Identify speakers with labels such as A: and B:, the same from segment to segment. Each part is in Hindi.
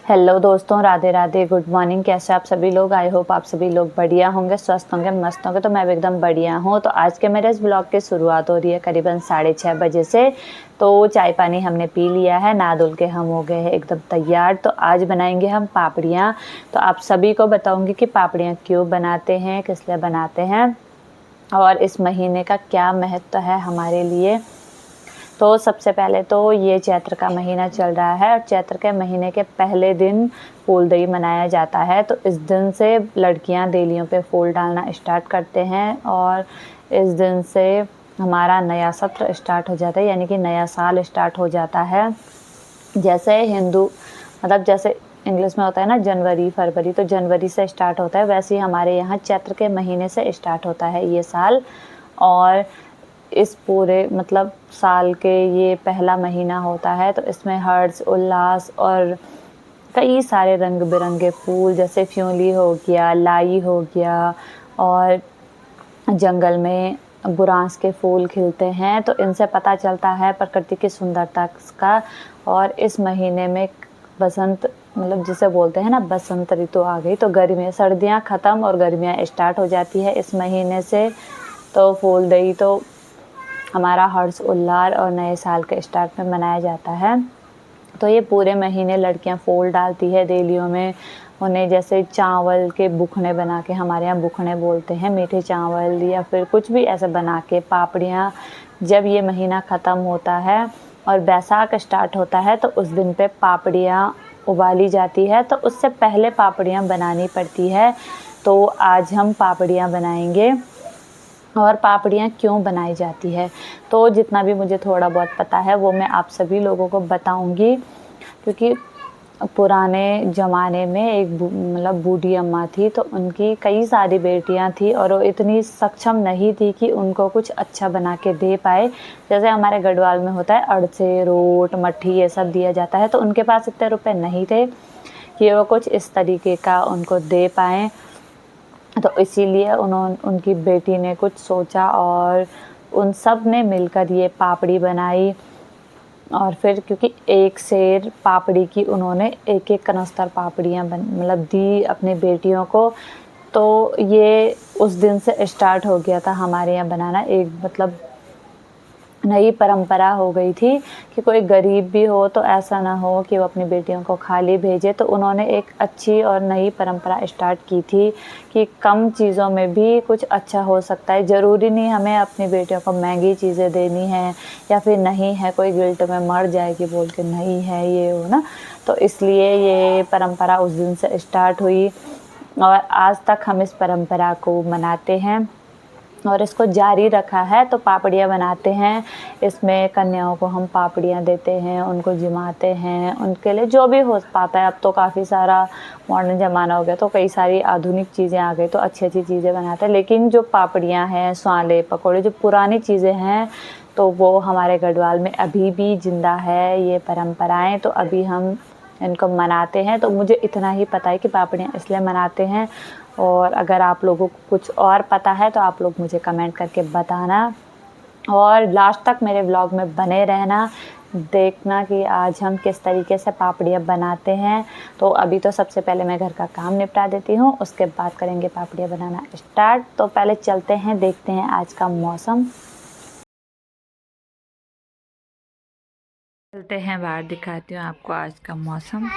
A: हेलो दोस्तों, राधे राधे, गुड मॉर्निंग। कैसे आप सभी लोग? आई होप आप सभी लोग बढ़िया होंगे, स्वस्थ होंगे, मस्त होंगे। तो मैं भी एकदम बढ़िया हूँ। तो आज के मेरे इस ब्लॉग की शुरुआत हो रही है करीबन 6:30 बजे से। तो चाय पानी हमने पी लिया है, नहा धुल के हम हो गए हैं एकदम तैयार। तो आज बनाएंगे हम पापड़ियाँ। तो आप सभी को बताऊँगी कि पापड़ियाँ क्यों बनाते हैं, किस लिए बनाते हैं और इस महीने का क्या महत्व है हमारे लिए। तो सबसे पहले तो ये चैत्र का महीना चल रहा है और चैत्र के महीने के पहले दिन फूलदेई मनाया जाता है। तो इस दिन से लड़कियां देलियों पे फूल डालना स्टार्ट करते हैं और इस दिन से हमारा नया सत्र स्टार्ट हो जाता है, यानी कि नया साल स्टार्ट हो जाता है। जैसे हिंदू मतलब जैसे इंग्लिश में होता है ना जनवरी फरवरी, तो जनवरी से स्टार्ट होता है, वैसे ही हमारे यहाँ चैत्र के महीने से स्टार्ट होता है ये साल। और इस पूरे मतलब साल के ये पहला महीना होता है, तो इसमें हर्ष उल्लास और कई सारे रंग बिरंगे फूल जैसे फ्योली हो गया, लाई हो गया और जंगल में बुरांस के फूल खिलते हैं। तो इनसे पता चलता है प्रकृति की सुंदरता का। और इस महीने में बसंत मतलब जिसे बोलते हैं ना बसंत ऋतु आ गई। तो गर्मियाँ सर्दियाँ ख़त्म और गर्मियाँ स्टार्ट हो जाती है इस महीने से। तो फूलदेई तो हमारा हर्ष उल्लास और नए साल के स्टार्ट में मनाया जाता है। तो ये पूरे महीने लड़कियां फूल डालती है देलियों में। उन्हें जैसे चावल के बुखने बना के, हमारे यहाँ बुखने बोलते हैं, मीठे चावल या फिर कुछ भी ऐसे बना के पापड़ियाँ। जब ये महीना ख़त्म होता है और बैसाख स्टार्ट होता है तो उस दिन पे पापड़ियाँ उबाली जाती है। तो उससे पहले पापड़ियाँ बनानी पड़ती है। तो आज हम पापड़ियाँ बनाएंगे। और पापड़ियाँ क्यों बनाई जाती है, तो जितना भी मुझे थोड़ा बहुत पता है वो मैं आप सभी लोगों को बताऊंगी। क्योंकि पुराने ज़माने में एक मतलब बूढ़ी अम्मा थी, तो उनकी कई सारी बेटियां थी और वो इतनी सक्षम नहीं थी कि उनको कुछ अच्छा बना के दे पाए। जैसे हमारे गढ़वाल में होता है अड़से रोट मट्ठी ये सब दिया जाता है, तो उनके पास इतने रुपए नहीं थे कि वो कुछ इस तरीके का उनको दे पाएँ। तो इसीलिए उनकी बेटी ने कुछ सोचा और उन सब ने मिलकर ये पापड़ी बनाई। और फिर क्योंकि एक सेर पापड़ी की उन्होंने एक एक कनस्तर पापड़ियाँ मतलब दी अपनी बेटियों को। तो ये उस दिन से स्टार्ट हो गया था हमारे यहाँ बनाना। एक मतलब नई परंपरा हो गई थी कि कोई गरीब भी हो तो ऐसा ना हो कि वो अपनी बेटियों को खाली भेजे। तो उन्होंने एक अच्छी और नई परंपरा स्टार्ट की थी कि कम चीज़ों में भी कुछ अच्छा हो सकता है। ज़रूरी नहीं हमें अपनी बेटियों को महंगी चीज़ें देनी है या फिर नहीं है कोई गिल्ट में मर जाएगी बोल के नहीं है ये हो ना। तो इसलिए ये परंपरा उस दिन से स्टार्ट हुई और आज तक हम इस परंपरा को मनाते हैं और इसको जारी रखा है। तो पापड़ियाँ बनाते हैं, इसमें कन्याओं को हम पापड़ियाँ देते हैं, उनको जिमाते हैं, उनके लिए जो भी हो पाता है। अब तो काफ़ी सारा मॉडर्न ज़माना हो गया तो कई सारी आधुनिक चीज़ें आ गई, तो अच्छी अच्छी चीज़ें बनाते हैं। लेकिन जो पापड़ियाँ हैं, स्वाले पकौड़े, जो पुरानी चीज़ें हैं, तो वो हमारे गढ़वाल में अभी भी ज़िंदा है ये परंपराएं। तो अभी हम इनको मनाते हैं। तो मुझे इतना ही पता है कि पापड़ियाँ इसलिए मनाते हैं। और अगर आप लोगों को कुछ और पता है तो आप लोग मुझे कमेंट करके बताना और लास्ट तक मेरे व्लॉग में बने रहना, देखना कि आज हम किस तरीके से पापड़ियाँ बनाते हैं। तो अभी तो सबसे पहले मैं घर का काम निपटा देती हूँ, उसके बाद करेंगे पापड़ियाँ बनाना स्टार्ट। तो पहले चलते हैं, देखते हैं आज का मौसम। चलते हैं बाहर, दिखाती हूँ आपको आज का मौसम।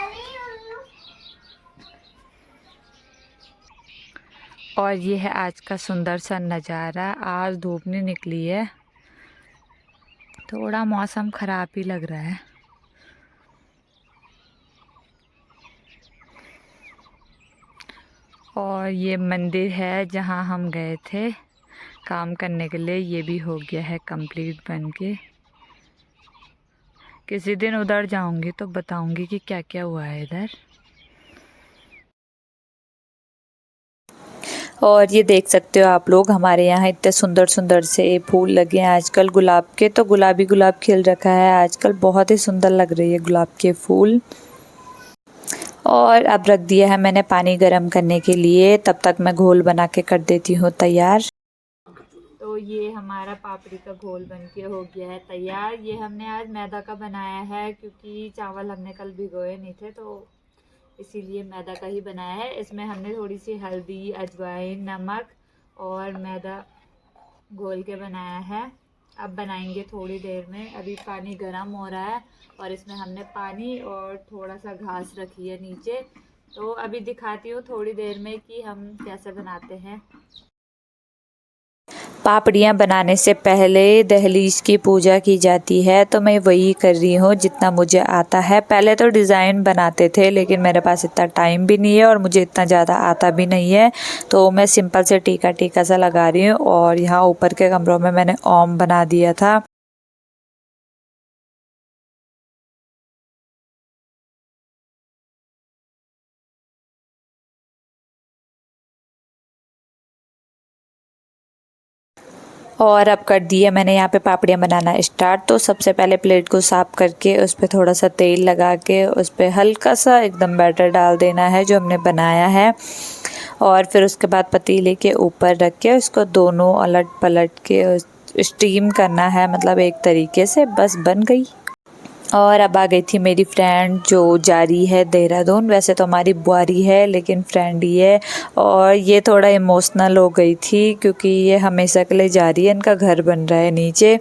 A: और ये है आज का सुंदर सा नज़ारा। आज धूप नहीं निकली है, थोड़ा मौसम ख़राब ही लग रहा है। और ये मंदिर है जहाँ हम गए थे काम करने के लिए, ये भी हो गया है कंप्लीट बन के। किसी दिन उधर जाऊंगी तो बताऊंगी कि क्या क्या हुआ है इधर। और ये देख सकते हो आप लोग, हमारे यहाँ इतने सुंदर सुंदर से फूल लगे हैं आजकल गुलाब के। तो गुलाबी गुलाब खिल रखा है आजकल, बहुत ही सुंदर लग रही है गुलाब के फूल। और अब रख दिया है मैंने पानी गर्म करने के लिए, तब तक मैं घोल बना के कर देती हूँ तैयार। तो ये हमारा पापड़ी का घोल बनके हो गया है तैयार। ये हमने आज मैदा का बनाया है क्योंकि चावल हमने कल भिगोए नहीं थे, तो इसीलिए मैदा का ही बनाया है। इसमें हमने थोड़ी सी हल्दी, अजवाइन, नमक और मैदा घोल के बनाया है। अब बनाएंगे थोड़ी देर में। अभी पानी गर्म हो रहा है और इसमें हमने पानी और थोड़ा सा घास रखी है नीचे। तो अभी दिखाती हूँ थोड़ी देर में कि हम कैसे बनाते हैं। पापड़ियाँ बनाने से पहले दहलीज की पूजा की जाती है, तो मैं वही कर रही हूँ जितना मुझे आता है। पहले तो डिज़ाइन बनाते थे, लेकिन मेरे पास इतना टाइम भी नहीं है और मुझे इतना ज़्यादा आता भी नहीं है, तो मैं सिंपल से टीका टीका सा लगा रही हूँ। और यहाँ ऊपर के कमरों में मैंने ओम बना दिया था। और अब कर दिया मैंने यहाँ पे पापड़ियाँ बनाना स्टार्ट। तो सबसे पहले प्लेट को साफ़ करके उस पर थोड़ा सा तेल लगा के उस पर हल्का सा एकदम बैटर डाल देना है जो हमने बनाया है। और फिर उसके बाद पतीले के ऊपर रख के उसको दोनों अलट पलट के स्टीम करना है, मतलब एक तरीके से। बस बन गई। और अब आ गई थी मेरी फ्रेंड जो जा रही है देहरादून। वैसे तो हमारी बुआरी है लेकिन फ्रेंड ही है। और ये थोड़ा इमोशनल हो गई थी क्योंकि ये हमेशा के लिए जा रही है। इनका घर बन रहा है नीचे,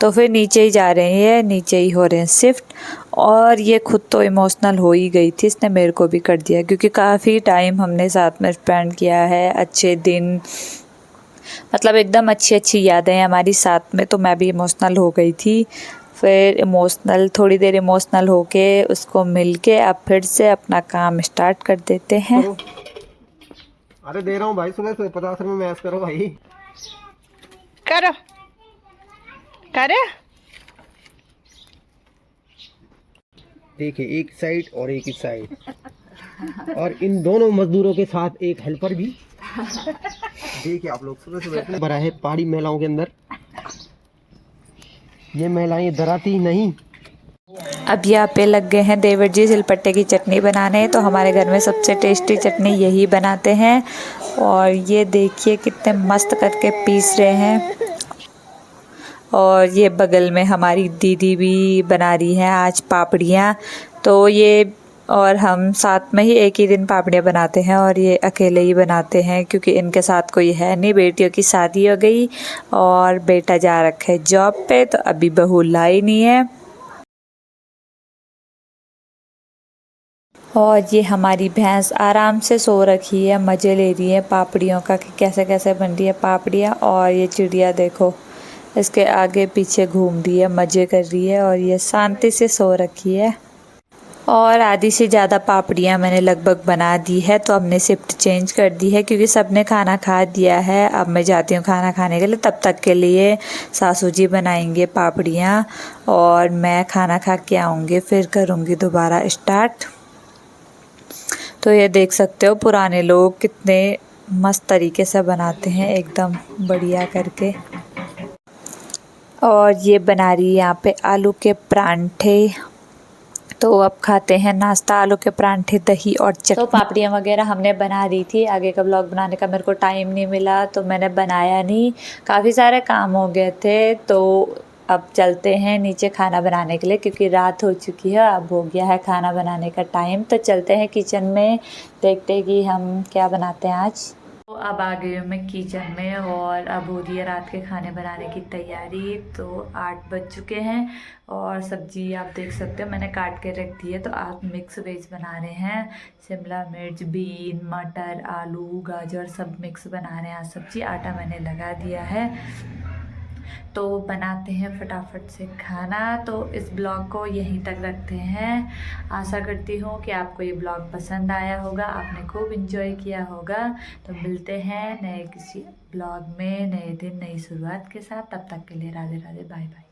A: तो फिर नीचे ही जा रही है, नीचे ही हो रहे हैं शिफ्ट। और ये खुद तो इमोशनल हो ही गई थी, इसने मेरे को भी कर दिया क्योंकि काफ़ी टाइम हमने साथ में स्पेंड किया है, अच्छे दिन, मतलब एकदम अच्छी अच्छी यादें हैं हमारी साथ में। तो मैं भी इमोशनल हो गई थी। फिर थोड़ी देर इमोशनल होके उसको मिलके अब फिर से अपना काम स्टार्ट कर देते हैं।
B: अरे दे रहा हूँ भाई, सुबह सुबह 50 रुपये मैच करो भाई।
C: करो करे।
B: देखिए, एक साइड और एक इस साइड, और इन दोनों मजदूरों के साथ एक हेल्पर भी। देखिए आप लोग, सुबह सुबह भरा है पहाड़ी महिलाओं के अंदर। ये महिलाएं डराती नहीं।
A: अब यहाँ पे लग गए हैं देवर जी सिलपट्टे की चटनी बनाने। तो हमारे घर में सबसे टेस्टी चटनी यही बनाते हैं। और ये देखिए कितने मस्त करके पीस रहे हैं। और ये बगल में हमारी दीदी भी बना रही हैं आज पापड़ियाँ। तो ये और हम साथ में ही एक ही दिन पापड़ियाँ बनाते हैं और ये अकेले ही बनाते हैं क्योंकि इनके साथ कोई है नहीं। बेटियों की शादी हो गई और बेटा जा रखा है जॉब पे, तो अभी बहू लाई नहीं है। और ये हमारी भैंस आराम से सो रखी है, मज़े ले रही है पापड़ियों का कि कैसे कैसे बन रही है पापड़ियाँ। और ये चिड़िया देखो इसके आगे पीछे घूम रही है, मज़े कर रही है और ये शांति से सो रखी है। और आधी से ज़्यादा पापड़ियाँ मैंने लगभग बना दी है। तो हमने शिफ्ट चेंज कर दी है क्योंकि सबने खाना खा दिया है। अब मैं जाती हूँ खाना खाने के लिए, तब तक के लिए सासू जी बनाएंगे पापड़ियाँ और मैं खाना खा के आऊँगी, फिर करूँगी दोबारा स्टार्ट। तो ये देख सकते हो पुराने लोग कितने मस्त तरीके से बनाते हैं, एकदम बढ़िया करके। और ये बना रही है यहाँ पे आलू के परांठे। तो अब खाते हैं नाश्ता, आलू के परांठे, दही और चटनी। तो पापड़ियाँ वगैरह हमने बना दी थी। आगे का ब्लॉग बनाने का मेरे को टाइम नहीं मिला तो मैंने बनाया नहीं, काफ़ी सारे काम हो गए थे। तो अब चलते हैं नीचे खाना बनाने के लिए क्योंकि रात हो चुकी है, अब हो गया है खाना बनाने का टाइम। तो चलते हैं किचन में, देखते हैं कि हम क्या बनाते हैं आज। तो अब आ गई हूँ मैं किचन में और अब हो रही है रात के खाने बनाने की तैयारी। तो 8 बज चुके हैं और सब्जी आप देख सकते हो मैंने काट के रख दी है। तो आप मिक्स वेज बना रहे हैं, शिमला मिर्च, बीन, मटर, आलू, गाजर सब मिक्स बना रहे हैं आज सब्जी। आटा मैंने लगा दिया है, तो बनाते हैं फटाफट से खाना। तो इस ब्लॉग को यहीं तक रखते हैं। आशा करती हूँ कि आपको ये ब्लॉग पसंद आया होगा, आपने खूब इंजॉय किया होगा। तो मिलते हैं नए किसी ब्लॉग में, नए दिन, नई शुरुआत के साथ। तब तक के लिए राधे राधे, बाय बाय।